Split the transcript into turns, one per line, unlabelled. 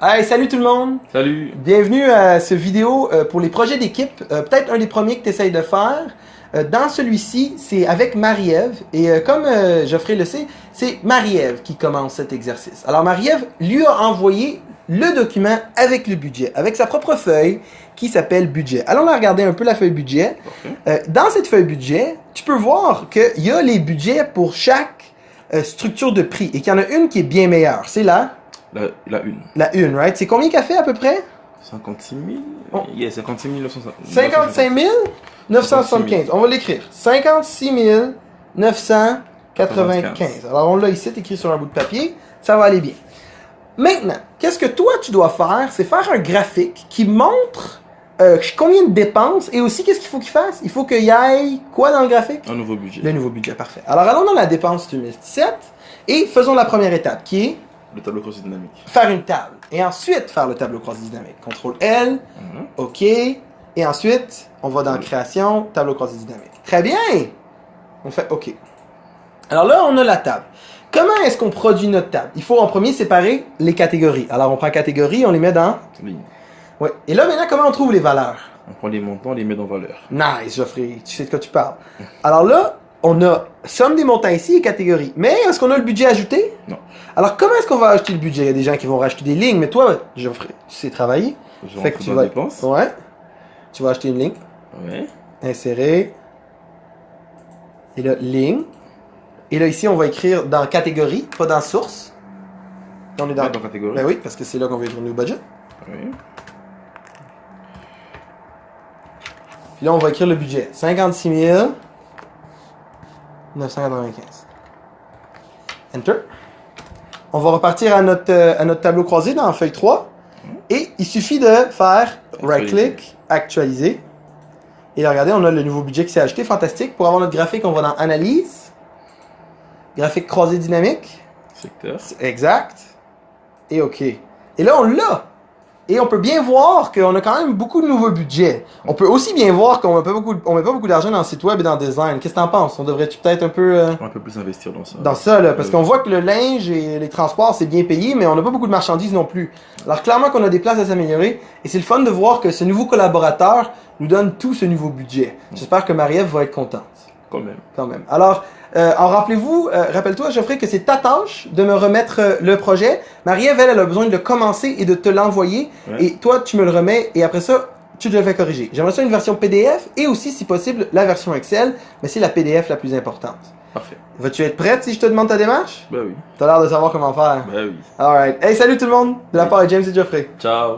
Hey, salut tout le monde!
Salut!
Bienvenue à cette vidéo pour les projets d'équipe. Peut-être un des premiers que tu essayes de faire. Dans celui-ci, c'est avec Marie-Ève. Et comme Geoffrey le sait, c'est Marie-Ève qui commence cet exercice. Alors Marie-Ève lui a envoyé le document avec le budget, avec sa propre feuille qui s'appelle budget. Allons la regarder un peu la feuille budget. Dans cette feuille budget, tu peux voir qu'il y a les budgets pour chaque structure de prix et qu'il y en a une qui est bien meilleure. C'est là.
La une.
La une, right? C'est combien qu'elle fait à peu près?
56 000? Oh. Yeah, 56 950.
55 975. On va l'écrire. 56 995. Alors on l'a ici, écrit sur un bout de papier. Ça va aller bien. Maintenant, qu'est-ce que toi tu dois faire? C'est faire un graphique qui montre combien de dépenses et aussi qu'est-ce qu'il faut qu'il fasse? Il faut qu'il y ait quoi dans le graphique?
Un nouveau budget.
Le nouveau budget, parfait. Alors allons dans la dépense 2017 et faisons la première étape qui est
le tableau croisé dynamique.
Faire une table. Et ensuite, faire le tableau croisé dynamique. CTRL L. OK. Et ensuite, on va dans Création, tableau croisé dynamique. Très bien! On fait OK. Alors là, on a la table. Comment est-ce qu'on produit notre table? Il faut en premier séparer les catégories. Alors, on prend catégories, on les met dans...
Ligne.
Oui. Et là, maintenant, comment on trouve les valeurs?
On prend les montants, on les met dans valeur.
Nice, Geoffrey. Tu sais de quoi tu parles. Alors là, on a somme des montants ici et catégories. Mais est-ce qu'on a le budget ajouté?
Non.
Alors, comment est-ce qu'on va acheter le budget? Il y a des gens qui vont racheter des lignes, mais toi, Geoffrey, tu sais travailler.
Fait que tu vas... dépenses.
Ouais. Tu vas acheter une ligne.
Ouais.
Insérer. Et là, ligne. Et là, ici, on va écrire dans catégorie, pas dans source. On est dans
catégorie.
Ben oui, parce que c'est là qu'on va écrire le budget.
Oui.
Puis là, on va écrire le budget. 56 995. Enter. On va repartir à notre tableau croisé dans la feuille 3. Et il suffit de faire right-click, actualiser. Et là, regardez, on a le nouveau budget qui s'est ajouté. Fantastique. Pour avoir notre graphique, on va dans Analyse. Graphique croisé dynamique.
Secteur.
Exact. Et OK. Et là, on l'a. Et on peut bien voir qu'on a quand même beaucoup de nouveaux budgets. On peut aussi bien voir qu'on met pas beaucoup d'argent dans le site web et dans le design. Qu'est-ce que t'en penses? On devrait-tu peut-être un peu
plus investir dans ça.
Dans ça, là. Parce qu'on voit que le linge et les transports, c'est bien payé, mais on n'a pas beaucoup de marchandises non plus. Alors clairement qu'on a des places à s'améliorer. Et c'est le fun de voir que ce nouveau collaborateur nous donne tout ce nouveau budget. J'espère que Marie-Ève va être contente. Quand même. Alors, rappelle-toi, Geoffrey, que c'est ta tâche de me remettre le projet. Marie-Ève, elle a besoin de le commencer et de te l'envoyer. Ouais. Et toi, tu me le remets et après ça, tu te le fais corriger. J'aimerais ça une version PDF et aussi, si possible, la version Excel. Mais c'est la PDF la plus importante.
Parfait.
Vas-tu être prête si je te demande ta démarche?
Ben oui.
T'as l'air de savoir comment faire.
Ben oui.
Alright. Hey, salut tout le monde! De la part de James et Geoffrey.
Ciao!